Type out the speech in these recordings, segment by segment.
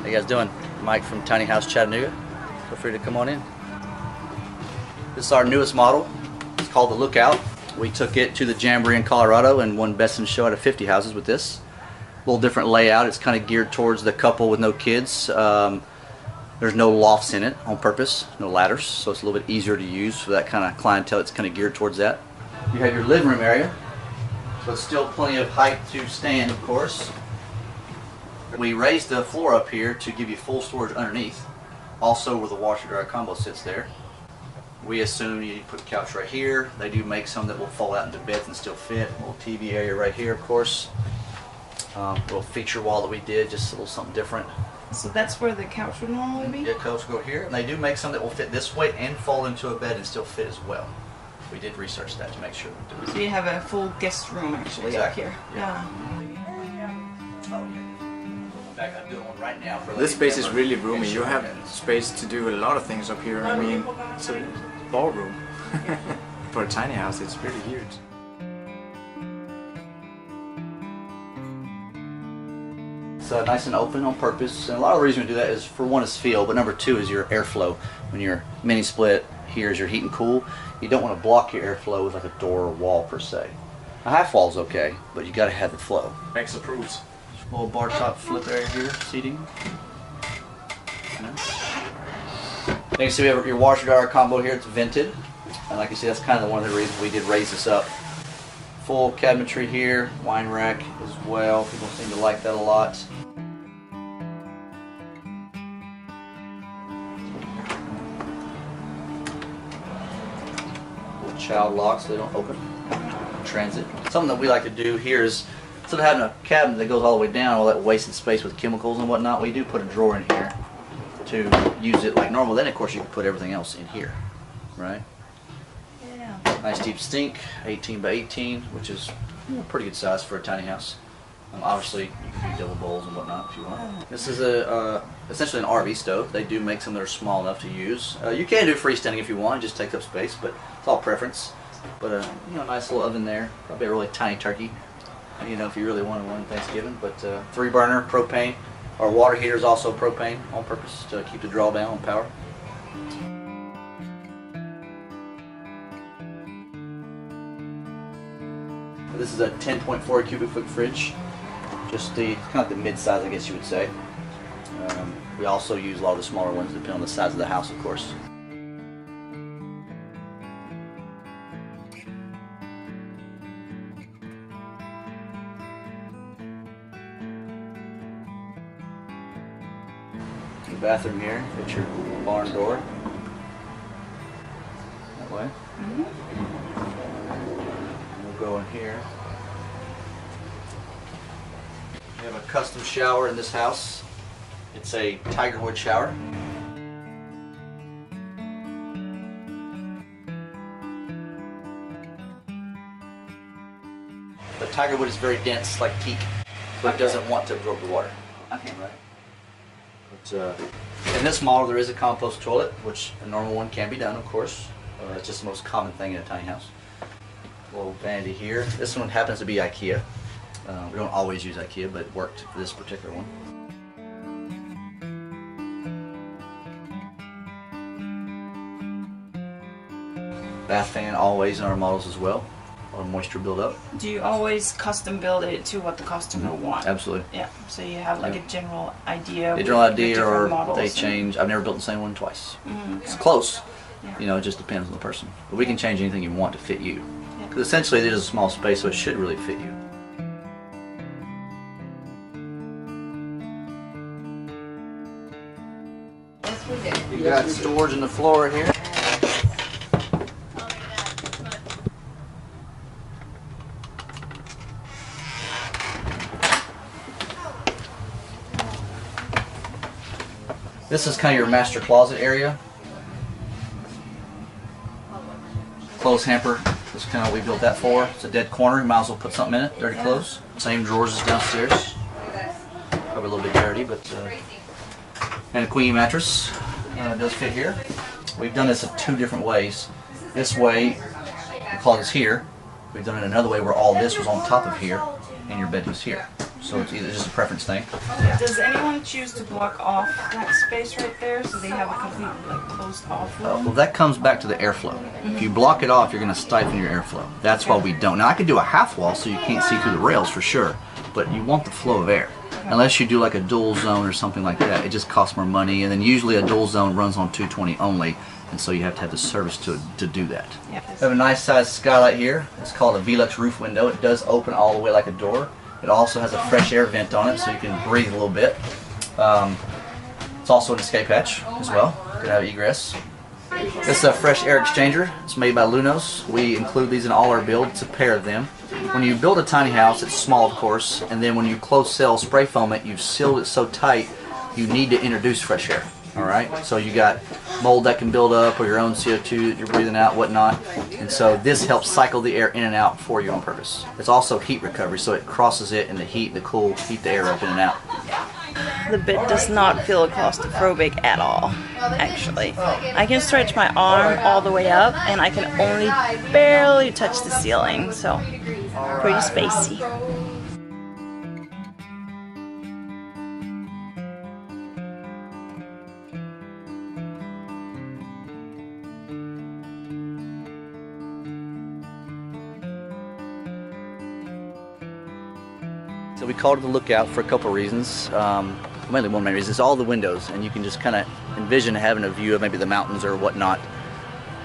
How you guys doing? Mike from Tiny House Chattanooga. Feel free to come on in. This is our newest model. It's called the Lookout. We took it to the Jamboree in Colorado and won Best in Show out of 50 houses with this. A little different layout. It's kind of geared towards the couple with no kids. There's no lofts in it on purpose, no ladders, so it's a little bit easier to use for that kind of clientele. It's kind of geared towards that. You have your living room area, so it's still plenty of height to stand, of course. We raised the floor up here to give you full storage underneath, also where the washer dryer combo sits there. We assume you put a couch right here. They do make some that will fall out into beds and still fit. A little TV area right here, of course. Little feature wall that we did, just a little something different. So that's where the couch would normally be? Yeah, couch will go here. And they do make some that will fit this way and fall into a bed and still fit as well. We did research that to make sure we do it. So you have a full guest room actually exactly. up here. Yeah. Oh, yeah. In fact, I'm doing one right now for this space is really roomy. You have space to do a lot of things up here. I mean, it's a ballroom. For a tiny house, it's really huge. It's nice and open on purpose, and a lot of the reason we do that is, for one, is feel, but number two is your airflow. When you're mini split, here is your heat and cool. You don't want to block your airflow with like a door or wall per se. A half wall is okay, but you got to have the flow. Makes approves. Little bar top flip area here, seating. You can see we have your washer dryer combo here. It's vented, and like you see, that's kind of one of the reasons we did raise this up. Full cabinetry here, wine rack as well. People seem to like that a lot. Little child lock so they don't open. Transit. Something that we like to do here is, instead of having a cabinet that goes all the way down, all that wasted space with chemicals and whatnot, we do put a drawer in here to use it like normal. Then of course you can put everything else in here, right? Nice deep sink, 18 by 18, which is pretty good size for a tiny house. Obviously, you can do double bowls and whatnot if you want. This is essentially an RV stove. They do make some that are small enough to use. You can do freestanding if you want; it just takes up space, but it's all preference. But nice little oven there. Probably a really tiny turkey, if you really wanted one Thanksgiving. But 3-burner propane. Our water heater is also propane on purpose to keep the draw down on power. This is a 10.4 cubic foot fridge, just the kind of the mid-size, I guess you would say. We also use a lot of the smaller ones, depending on the size of the house, of course. The bathroom here, it's your barn door. That way. Go in here. We have a custom shower in this house. It's a tiger wood shower. The tiger wood is very dense, like teak, so it doesn't want to absorb the water. Okay. Right. But, in this model, there is a compost toilet, which a normal one can be done, of course. It's just the most common thing in a tiny house. Little vanity here. This one happens to be IKEA. We don't always use IKEA, but it worked for this particular one. Bath fan always in our models as well. A lot of moisture buildup. Do you always custom build it to what the customer wants? Absolutely. Yeah. So you have like a general idea. A general idea, or models they change. I've never built the same one twice. Okay. It's close. Yeah. It just depends on the person. But we can change anything you want to fit you. Because essentially it is a small space, so it should really fit you. Yes, we did. You got storage in the floor here. This is kind of your master closet area. Clothes hamper. That's kind of what we built that for. It's a dead corner. You might as well put something in it. Dirty clothes. Same drawers as downstairs. Probably a little bit dirty, but and a queen mattress does fit here. We've done this in 2 different ways. This way, the closet's here. We've done it another way where all this was on top of here, and your bed was here. So it's either just a preference thing. Does anyone choose to block off that space right there so they have a complete like closed off room? Well, that comes back to the airflow. If you block it off, you're going to stifle your airflow. That's why we don't. Now I could do a half wall so you can't see through the rails for sure, but you want the flow of air. Unless you do like a dual zone or something like that, it just costs more money, and then usually a dual zone runs on 220 only, and so you have to have the service to do that. Yeah. We have a nice sized skylight here. It's called a Velux roof window. It does open all the way like a door. It also has a fresh air vent on it so you can breathe a little bit. It's also an escape hatch as well. Could have egress. This is a fresh air exchanger. It's made by Lunos. We include these in all our builds. It's a pair of them. When you build a tiny house, it's small of course, and then when you close cell spray foam it, you've sealed it so tight you need to introduce fresh air. Alright, so you got mold that can build up or your own CO2 that you're breathing out, whatnot, and so this helps cycle the air in and out for you on purpose. It's also heat recovery, so it crosses it and the heat, the cool, heat the air up in and out. The bed does not feel claustrophobic at all, actually. I can stretch my arm all the way up and I can only barely touch the ceiling, so pretty spacey. So we called it the Lookout for a couple of reasons. Mainly one main reason is all the windows, and you can just kind of envision having a view of maybe the mountains or whatnot.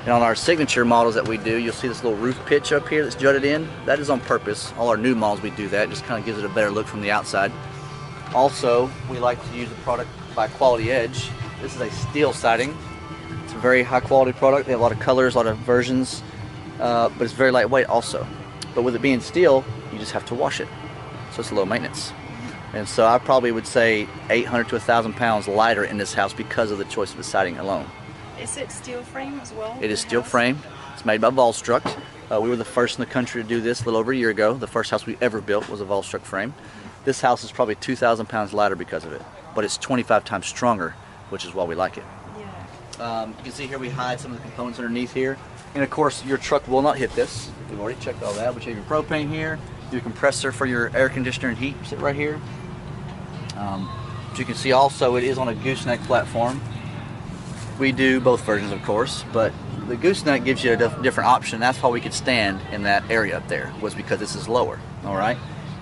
And on our signature models that we do, you'll see this little roof pitch up here that's jutted in. That is on purpose. All our new models we do that. It just kind of gives it a better look from the outside. Also, we like to use the product by Quality Edge. This is a steel siding. It's a very high quality product. They have a lot of colors, a lot of versions, but it's very lightweight also. But with it being steel, you just have to wash it. So it's low maintenance. And so I probably would say 800 to 1,000 pounds lighter in this house because of the choice of the siding alone. Is it steel frame as well? It is steel frame. It's made by Volstruct. We were the first in the country to do this a little over a year ago. The first house we ever built was a Volstruct frame. This house is probably 2,000 pounds lighter because of it, but it's 25 times stronger, which is why we like it. Yeah. You can see here we hide some of the components underneath here. And of course your truck will not hit this. We've already checked all that, but you have your propane here. Your compressor for your air conditioner and heat sit right here. As you can see also it is on a gooseneck platform. We do both versions of course, but the gooseneck gives you a different option. That's why we could stand in that area up there, was because this is lower. Alright?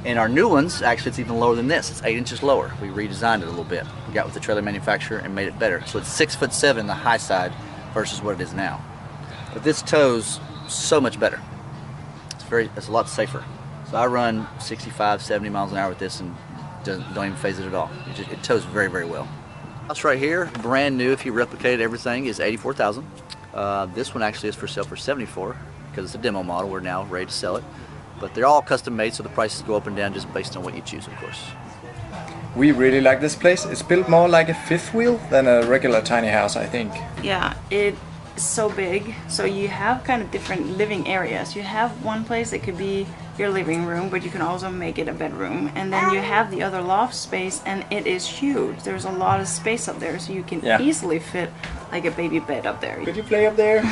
And our new ones, actually it's even lower than this. It's 8 inches lower. We redesigned it a little bit. We got with the trailer manufacturer and made it better. So it's 6'7" the high side versus what it is now. But this tows so much better. It's a lot safer. So I run 65, 70 miles an hour with this and don't even phase it at all. It tows very, very well. House right here, brand new, if you replicated everything, is $84,000. This one actually is for sale for $74,000 because it's a demo model. We're now ready to sell it. But they're all custom made, so the prices go up and down just based on what you choose, of course. We really like this place. It's built more like a fifth wheel than a regular tiny house, I think. Yeah, it is so big. So you have kind of different living areas. You have one place that could be your living room, but you can also make it a bedroom. And then you have the other loft space, and it is huge. There's a lot of space up there, so you can easily fit like a baby bed up there. Could you play up there?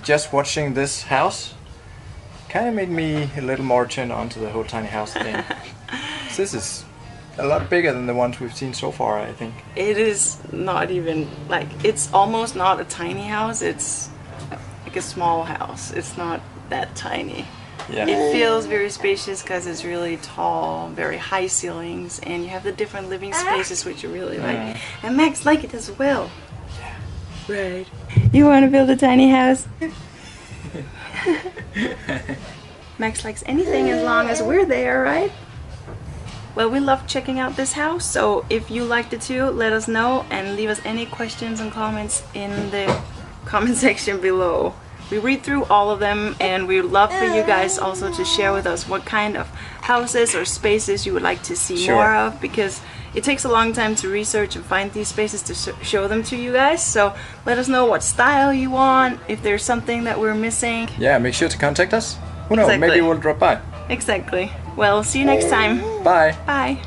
Just watching this house kind of made me a little more turned on to the whole tiny house thing. This is a lot bigger than the ones we've seen so far, I think. It is not even, like, it's almost not a tiny house, it's like a small house. It's not that tiny. Yeah. It feels very spacious because it's really tall, very high ceilings, and you have the different living spaces which you really like. And Max like it as well. Yeah. Right. You want to build a tiny house? Max likes anything as long as we're there, right? Well, we love checking out this house, so if you liked it too, let us know and leave us any questions and comments in the comment section below. We read through all of them, and we would love for you guys also to share with us what kind of houses or spaces you would like to see more of, because it takes a long time to research and find these spaces to show them to you guys. So let us know what style you want, if there's something that we're missing. Yeah, make sure to contact us. Who knows, maybe we'll drop by. Exactly. Well, see you next time. Bye. Bye.